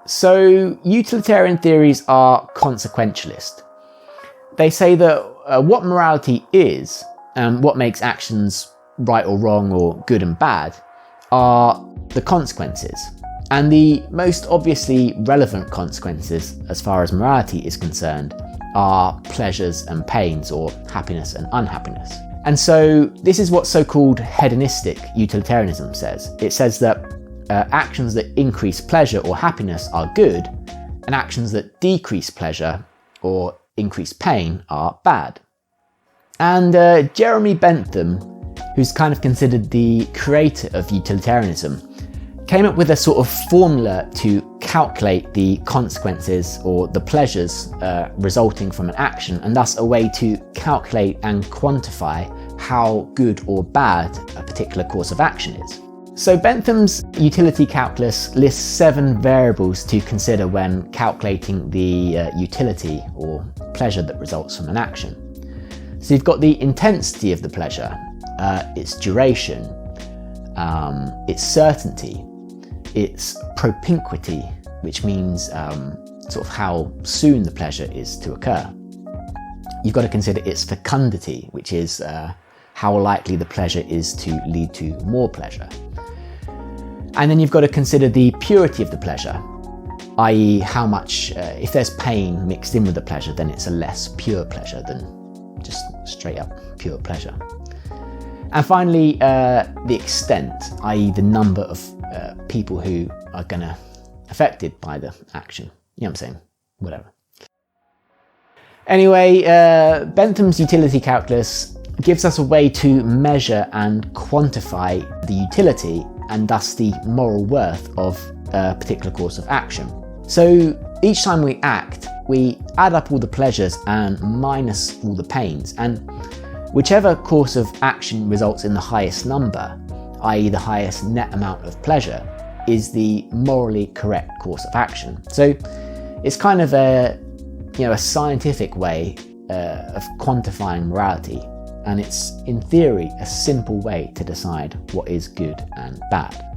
So utilitarian theories are consequentialist. They say that what morality is, and what makes actions right or wrong or good and bad, are the consequences. And the most obviously relevant consequences, as far as morality is concerned, are pleasures and pains, or happiness and unhappiness. And so this is what so-called hedonistic utilitarianism says. It says that actions that increase pleasure or happiness are good, and actions that decrease pleasure or increase pain are bad. And Jeremy Bentham, who's kind of considered the creator of utilitarianism, came up with a sort of formula to calculate the consequences or the pleasures resulting from an action, and thus a way to calculate and quantify how good or bad a particular course of action is. So Bentham's utility calculus lists 7 variables to consider when calculating the utility or pleasure that results from an action. So you've got the intensity of the pleasure, its duration, its certainty, its propinquity, which means sort of how soon the pleasure is to occur. You've got to consider its fecundity, which is how likely the pleasure is to lead to more pleasure. And then you've got to consider the purity of the pleasure, i.e. how much, if there's pain mixed in with the pleasure, then it's a less pure pleasure than just straight up pure pleasure. And finally, the extent, i.e. the number of people who are gonna affected by the action. You know what I'm saying? Whatever. Anyway, Bentham's utility calculus gives us a way to measure and quantify the utility and thus the moral worth of a particular course of action. So each time we act, we add up all the pleasures and minus all the pains, and whichever course of action results in the highest number, i.e. the highest net amount of pleasure, is the morally correct course of action. So it's kind of a scientific way of quantifying morality, and it's in theory a simple way to decide what is good and bad.